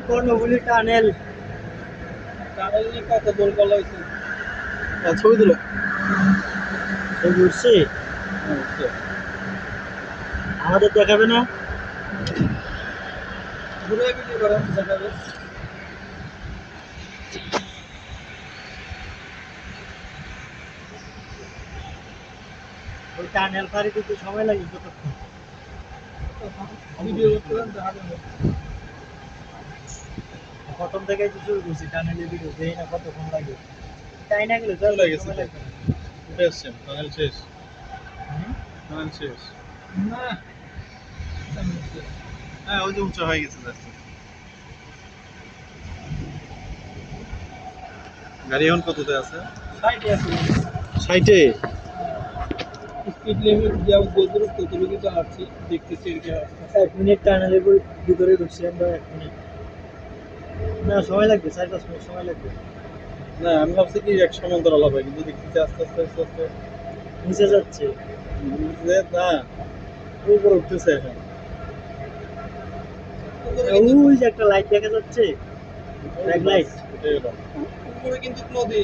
Karnaphuli tunnel নিয়ে কত দোল বলা হয়েছে? ছবি তুলো। ঘুরছি আমাদের দেখাবে না? ঘুরে ভিডিও করা দেখাবে। ওই টানেল পাড়ি দিতে সময় লাগে কতক্ষণ? ভিডিও করতে দেখা যাবে। প্রথম থেকে শুরু করছি টানেলের ভিডিও, দেখি না কতক্ষণ লাগে। তাই না গেলে চলে গেছে সময় তো। লাগবে না। উঠে আসছেন, টানেল শেষ। হুম? টানেল শেষ। না হ্যাঁ, ওই যে উঁচা হয়ে গেছে রাস্তা। গাড়ি এখন কততে আছে? সাইডে আছে। 60-এ। স্পিড লিমিট যেমন যতটুকু ততটুকু চালাচ্ছি, দেখতেছি এর কি অবস্থা। 1 মিনিট টানেলের ভিতরে ঢুকছি আমরা, 1 মিনিট না সময় লাগবে, 4-5 মিনিট সময় লাগবে। না, আমি ভাবছি কি এক সমান্তর আলাপ হয়, কিন্তু দেখতেছি আস্তে আস্তে আস্তে আস্তে নিচে যাচ্ছে। না, উপরে উঠতেছে এখন। ওই যে একটা লাইট দেখা যাচ্ছে, ব্যাক লাইট। উঠে গেল। উপরে কিন্তু নদী,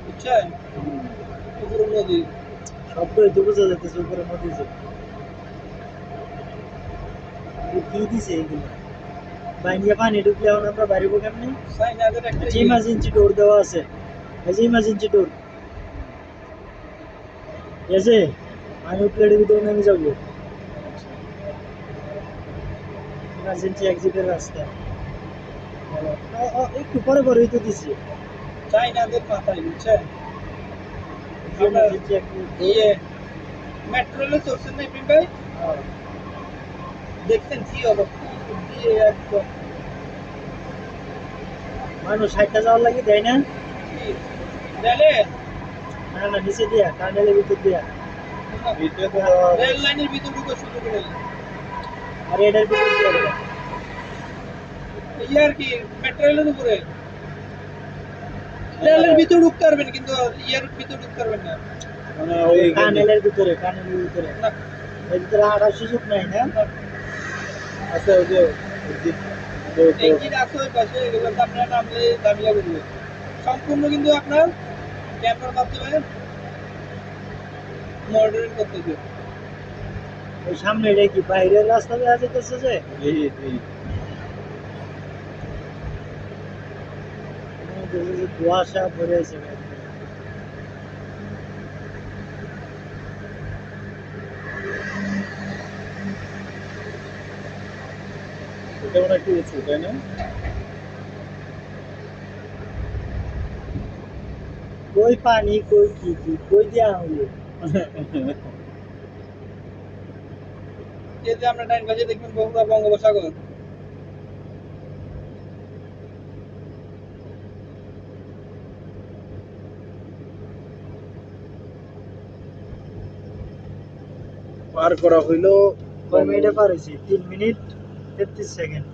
বুঝছেন? উপরে নদী। শব্দ হয়তো বোঝা যাচ্ছে উপরে নদী যে। কি দিছে এগুলো? বাইরে পানি ঢুকলে এখন আমরা বাইরেবো কেমনি? চাইনাদের একটা ইমার্জেন্সি ডোর দেওয়া আছে, এই যে ইমার্জেন্সি ডোর। ঠিক আছে, আমি প্লেটের ভিতরে নেমে যাবো। ইমার্জেন্সি এক্সিটের রাস্তা একটু পরে পরেই তো দিছি। চাইনাদের মাথায়, বুঝছেন? ইমার্জেন্সি এক্সিট ইয়ে মেট্রো রেলে চড়ছেন না ইব্রাহিম ভাই? দেখছেন কি অবস্থা দিয়ে একদম মানুষ 60টা যাওয়ার লাগে দেয় না? কি রেলে না না, নিচে দিয়া টানেলের ভিতর দিয়া, এটা তো রেল লাইনের ভিতর ঢুকে শুরু করে আর এটার ভিতর দিয়া দেয়। এই আর কি মেট্রো রেলের উপরে রেলের ভিতর ঢুকতে পারবেন কিন্তু ইয়ার ভিতর ঢুকতে পারবেন না। মানে ওই টানেলের ভিতরে, টানেলের ভিতরে না, এর ভিতরে হাঁটার সুযোগ নাই না? আছে ওই যে এক্সিট আছে ওই পাশে, এগুলো আপনারা নামলে দামিলা করবে সম্পূর্ণ, কিন্তু আপনার ক্যামেরার মাধ্যমে মনিটরিং করতে হবে। ওই সামনে এটা কি বাইরের রাস্তা দেখা যেতেছে যে? এই কুয়াশা ভরে আছে। এটা মানে একটু উঁচু, তাই না? কই পানি, কই কি কই দিয়া হলো? এই যে আমরা ডাইন পাশে দেখবেন বগুড়া বঙ্গোপসাগর, পার করা হইলো কয় মিনিটে পার হয়েছি? 3 মিনিট 33 সেকেন্ড।